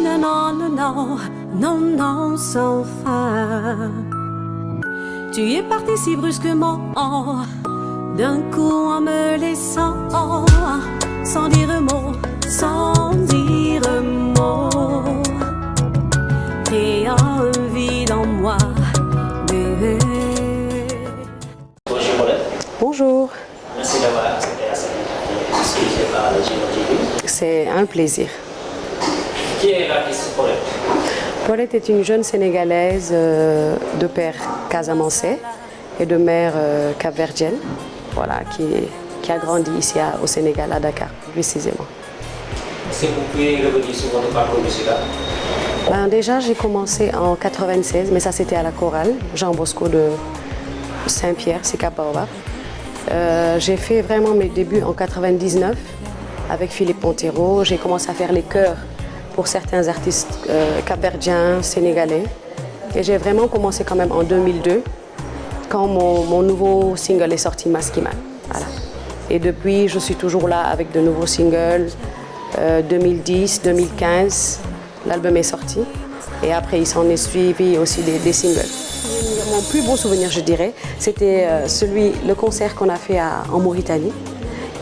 Non, non, non, non, non, non, sans fin. Tu es parti si brusquement, d'un coup en me laissant, sans dire un mot, sans dire un mot. Créant un vide en moi. Bonjour Paulette. Bonjour. Merci d'avoir accepté la discussion par le GMTV. C'est un plaisir. Qui est l'artiste Paulette? Paulette est une jeune Sénégalaise de père casamançais et de mère capverdienne, voilà, qui a grandi ici au Sénégal, à Dakar, précisément. Est-ce que vous pouvez revenir sur votre parcours musical? Déjà, j'ai commencé en 96, mais ça c'était à la chorale, Jean Bosco de Saint-Pierre, Sicap Baobab. J'ai fait vraiment mes débuts en 99 avec Philippe Montero. J'ai commencé à faire les chœurs pour certains artistes capverdiens, sénégalais. Et j'ai vraiment commencé quand même en 2002, quand mon nouveau single est sorti, Maskiman. Voilà. Et depuis, je suis toujours là avec de nouveaux singles. 2010, 2015, l'album est sorti. Et après, il s'en est suivi aussi des singles. Mon plus beau souvenir, je dirais, c'était le concert qu'on a fait en Mauritanie.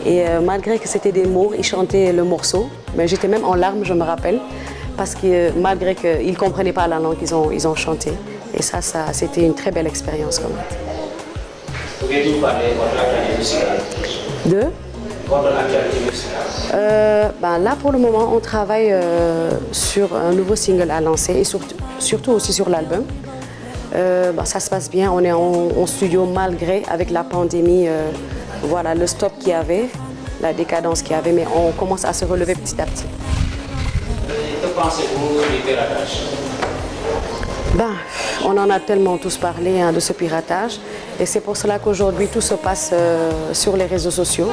Et malgré que c'était des mots, ils chantaient le morceau. Mais j'étais même en larmes, je me rappelle, parce que malgré qu'ils ne comprenaient pas la langue, ils ont chanté. Et ça c'était une très belle expérience quand même. Pouvez-vous parler de votre actualité musicale? De Votre actualité musicale? Là, pour le moment, on travaille sur un nouveau single à lancer et surtout aussi sur l'album. Ça se passe bien, on est en studio malgré, avec la pandémie, voilà, le stop qu'il y avait, la décadence qu'il y avait, mais on commence à se relever petit à petit. Que pensez-vous du piratage? On en a tellement tous parlé de ce piratage et c'est pour cela qu'aujourd'hui tout se passe sur les réseaux sociaux.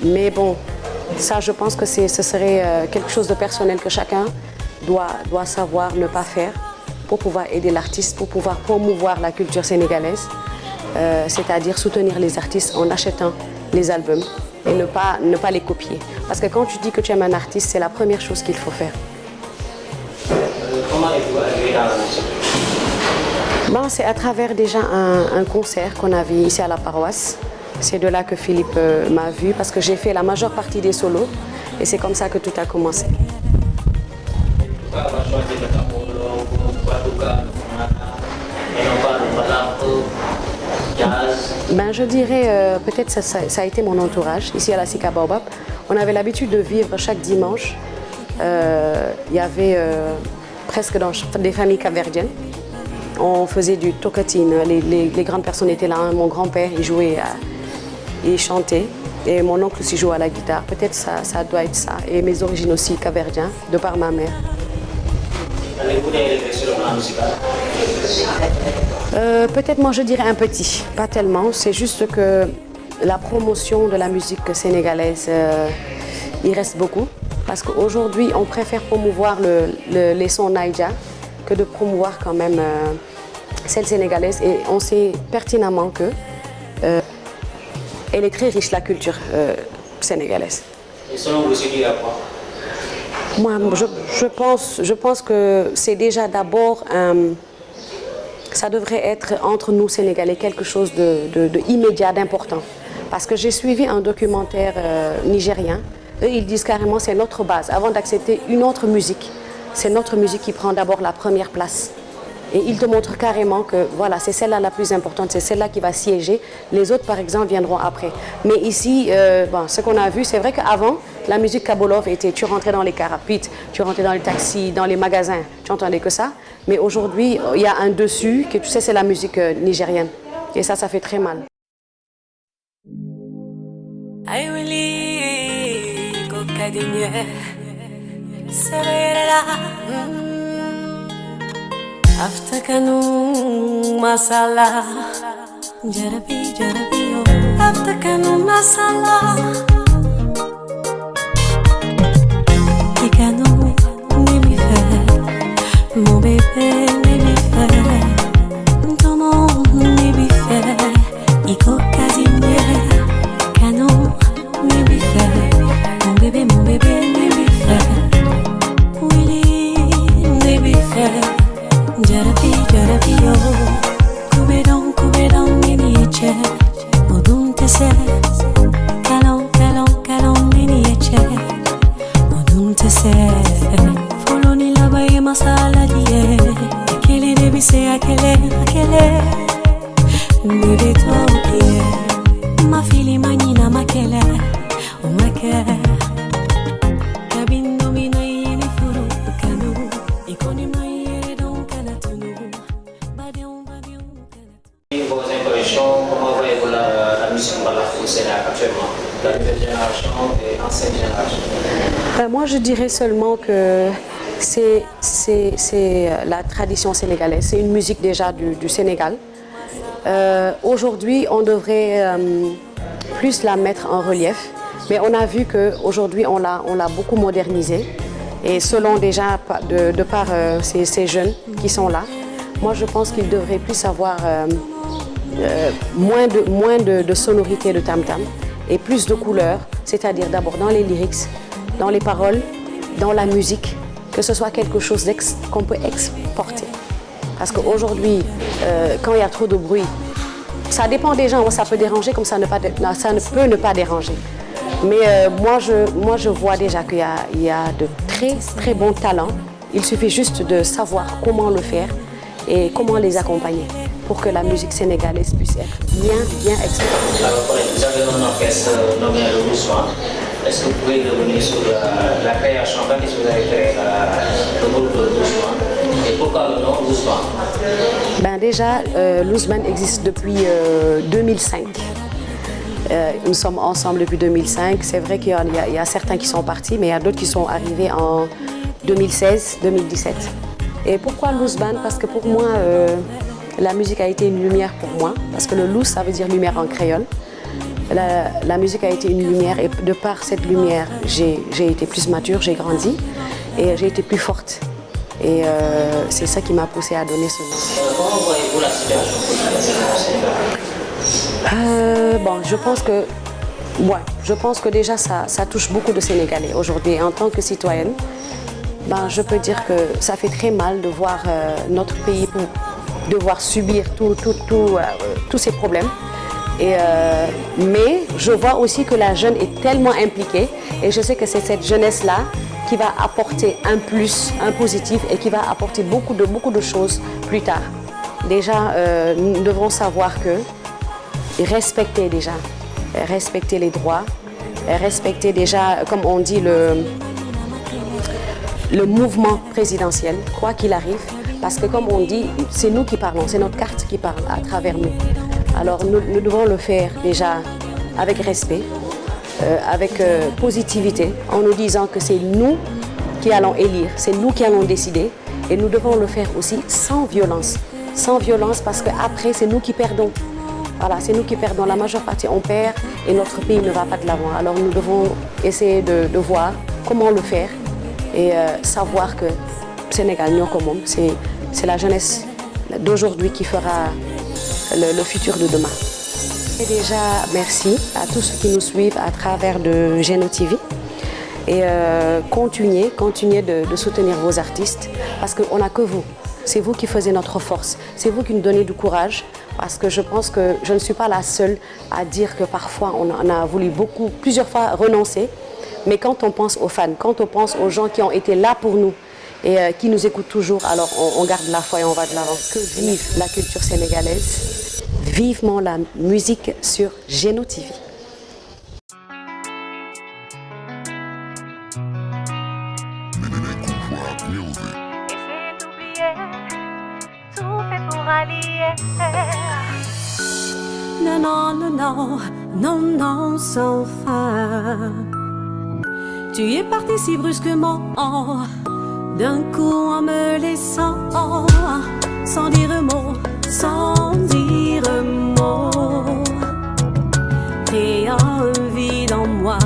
Mais bon, ça je pense que ce serait quelque chose de personnel que chacun doit savoir ne pas faire pour pouvoir aider l'artiste, pour pouvoir promouvoir la culture sénégalaise, c'est-à-dire soutenir les artistes en achetant les albums et ne pas les copier. Parce que quand tu dis que tu aimes un artiste, c'est la première chose qu'il faut faire. Comment êtes-vous arrivé dans la musique? C'est à travers déjà un concert qu'on avait ici à la paroisse. C'est de là que Philippe m'a vu parce que j'ai fait la majeure partie des solos et c'est comme ça que tout a commencé. Pourquoi avoir choisi le tambolo, le batuka, le fonata, et non pas le malambo, jazz? Je dirais peut-être ça a été mon entourage ici à la Sicap Baobab. On avait l'habitude de vivre chaque dimanche. Il y avait presque dans des familles capverdiennes. On faisait du tocatine, les grandes personnes étaient là. Mon grand-père, il jouait, il chantait. Et mon oncle aussi jouait à la guitare. Peut-être ça doit être ça. Et mes origines aussi capverdiennes, de par ma mère. Avez-vous des regrets sur le plan musical? Peut-être moi je dirais un petit, pas tellement. C'est juste que la promotion de la musique sénégalaise, il reste beaucoup. Parce qu'aujourd'hui, on préfère promouvoir les sons Naija que de promouvoir quand même celle sénégalaise. Et on sait pertinemment que elle est très riche, la culture sénégalaise. Et selon vous, c'est dû à quoi? Moi, je pense que c'est déjà d'abord, ça devrait être entre nous Sénégalais quelque chose de immédiat, d'important. Parce que j'ai suivi un documentaire nigérien. Eux, ils disent carrément c'est notre base. Avant d'accepter une autre musique, c'est notre musique qui prend d'abord la première place. Et ils te montrent carrément que voilà, c'est celle-là la plus importante, c'est celle-là qui va siéger. Les autres, par exemple, viendront après. Mais ici, ce qu'on a vu, c'est vrai qu'avant, la musique Kabolov était, tu rentrais dans les cars rapides, tu rentrais dans les taxis, dans les magasins, tu entendais que ça. Mais aujourd'hui, il y a un dessus, que tu sais, c'est la musique nigérienne. Et ça fait très mal. Aftakanu masala, jarabi yo. Aftakanu masala, nouvelle génération et ancienne génération? Moi, je dirais seulement que c'est la tradition sénégalaise. C'est une musique déjà du Sénégal. Aujourd'hui, on devrait plus la mettre en relief. Mais on a vu qu'aujourd'hui, on l'a beaucoup modernisée. Et selon déjà, de par ces jeunes qui sont là, moi je pense qu'ils devraient plus avoir moins de sonorité de tam-tam et plus de couleurs, c'est-à-dire d'abord dans les lyrics, dans les paroles, dans la musique, que ce soit quelque chose qu'on peut exporter. Parce qu'aujourd'hui, quand il y a trop de bruit, ça dépend des gens, ça peut déranger comme ça ne peut ne pas déranger. Mais moi, je vois déjà qu'il y a de très, très bons talents. Il suffit juste de savoir comment le faire et comment les accompagner pour que la musique sénégalaise puisse être bien exportée. Alors, vous avez un orchestre nommé le Rousman. Est-ce que vous pouvez revenir sur la création, quand est-ce que vous avez créé le groupe Rousman et pourquoi le nom Rousman? Déjà, Louzman existe depuis 2005. Nous sommes ensemble depuis 2005. C'est vrai qu'il y a certains qui sont partis, mais il y a d'autres qui sont arrivés en 2016-2017. Et pourquoi Louzban? Parce que pour moi, la musique a été une lumière pour moi. Parce que le louz, ça veut dire lumière en créole. La musique a été une lumière et de par cette lumière, j'ai été plus mature, j'ai grandi et j'ai été plus forte. Et c'est ça qui m'a poussée à donner ce nom. Comment voyez-vous la situation politique? Je pense que déjà ça touche beaucoup de Sénégalais aujourd'hui. En tant que citoyenne, je peux dire que ça fait très mal de voir notre pays devoir subir tous ces problèmes. Mais je vois aussi que la jeune est tellement impliquée et je sais que c'est cette jeunesse-là qui va apporter un plus, un positif et qui va apporter beaucoup de choses plus tard. Déjà, nous devons savoir que respecter les droits, respecter déjà, comme on dit, le mouvement présidentiel, quoi qu'il arrive, parce que comme on dit, c'est nous qui parlons, c'est notre carte qui parle à travers nous. Alors nous devons le faire déjà avec respect, avec positivité, en nous disant que c'est nous qui allons élire, c'est nous qui allons décider, et nous devons le faire aussi sans violence parce qu'après c'est nous qui perdons. Voilà, c'est nous qui perdons. La majeure partie, on perd et notre pays ne va pas de l'avant. Alors nous devons essayer de voir comment le faire et savoir que Sénégal, c'est la jeunesse d'aujourd'hui qui fera le futur de demain. Et déjà, merci à tous ceux qui nous suivent à travers de Geno TV. Et continuez de soutenir vos artistes parce qu'on n'a que vous. C'est vous qui faisiez notre force. C'est vous qui nous donnez du courage. Parce que je pense que je ne suis pas la seule à dire que parfois on a voulu plusieurs fois renoncer. Mais quand on pense aux fans, quand on pense aux gens qui ont été là pour nous et qui nous écoutent toujours, alors on garde la foi et on va de l'avant. Que vive la culture sénégalaise, vivement la musique sur Geno TV. Non, sans fin. Tu es parti si brusquement, d'un coup en me laissant, sans dire un mot, créant un vide en moi.